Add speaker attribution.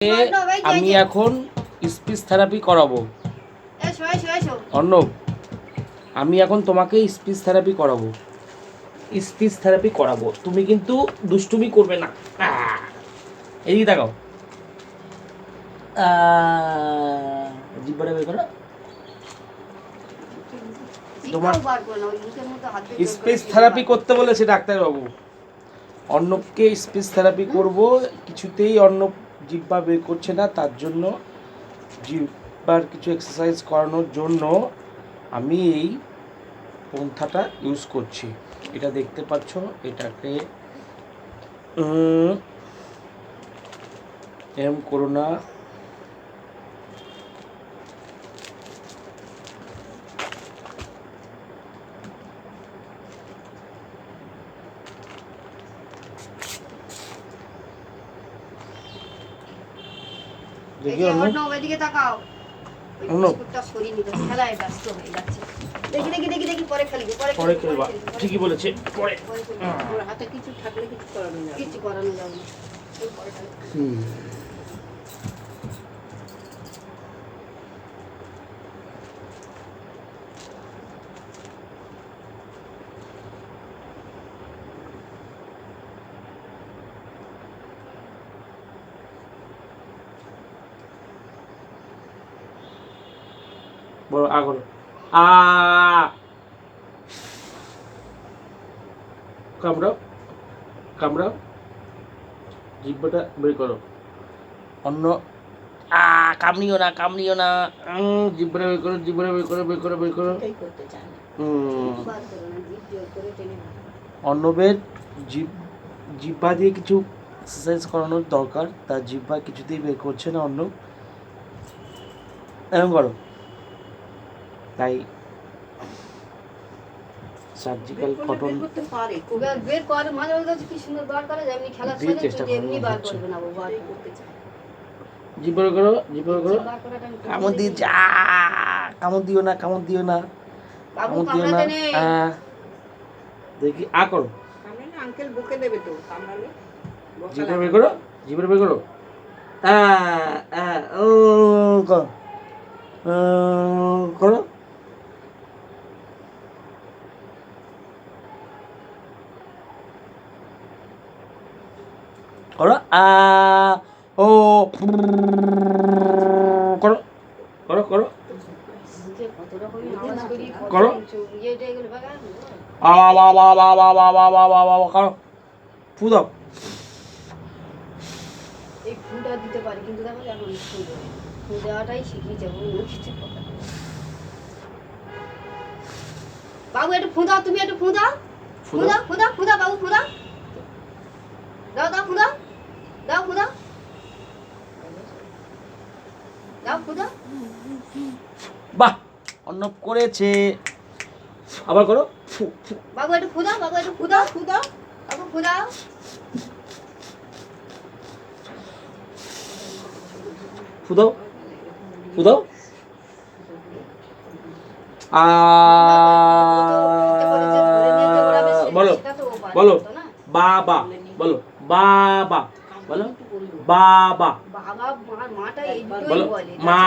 Speaker 1: আমি এখন speech therapy করাবো। অর্ণব, আমি এখন তোমাকে স্পিচ থেরাপি করাবো। স্পিচ থেরাপি করাবো, তুমি কিন্তু দুষ্টুমি করবে না। এদিকে তাকাও, জিব্বাটা বের করো। তোমার স্পিচ থেরাপি করতে বলেছে ডাক্তারবাবু। অর্ণবকে স্পিচ থেরাপি করব, কিছুতেই অর্ণব জিব্বা বের করছে না, তার জন্য জিব্বার কিছু এক্সারসাইজ করানোর জন্য আমি এই পন্থাটা ইউজ করছি। এটা দেখতে পাচ্ছ, এটাকে এম করো না, দেখি অর্ণব এদিকে তাকাও। অর্ণব খেলায় ব্যস্ত হয়ে যাচ্ছে। দেখি দেখি দেখি দেখি পরে খেলবি, পরে খেলবা। ঠিকই বলেছে, পরে হাতে কিছু থাকলে কিছু করানো যাবে না। পরে বড় আগর কামড়াও, কামড়াও, জিব্বাটা বের করো। অন্য কামড়িও না, কামড়িও না, জিব্বাটা বের করো, জিব্বাটা বের করো, বের করো, বের করো। অর্ণবের জিব্বা দিয়ে কিছু এক্সারসাইজ করানোর দরকার, তার জিব্বা কিছুতেই বের করছে না অর্ণব। এরকম করো, তাই সার্জিক্যাল কটন বের করে মাঝে মাঝে কি সুন্দর বার করে, যেমনি খেলার সময় এমনি বার করবে না, ও বার করতে চায়। জিব্বা করো, জিব্বা করো, কামড় দিয়ে যা, কামড় দিও না, কামড় দিও না, কামড় দিও না। দেখি করো, কামড়ালে আঙ্কেল বকে দেবে তো, কামড়ালে। জিব্বা বের করো, জিব্বা বের করো, ও করো, করো। করো, ও করো, করো, করো, করো, করো, ফু দাও। এই ফুটা দিতে পারি, কিন্তু দেখো এখন ফু দেওয়াটাই শিখিয়ে যাবো। বাবু একটু ফু দাও, তুমি একটু ফু দাও, ফু দাও, ফু দাও, ফু দাও, বাবু ফু দাও, দাও দাও, ফু দাও, দাও ফু দাও, দাও ফু দাও। বাহ, অর্ণব করেছে। আবার করো, বাবু একটু ফু দাও, বাবু একটু ফু দাও, ফু দাও, বাবু ফু দাও, ফু দাও, ফু দাও। বলো, বলো বাবা, বলো বাবা, বলো বাবা, বলো মা।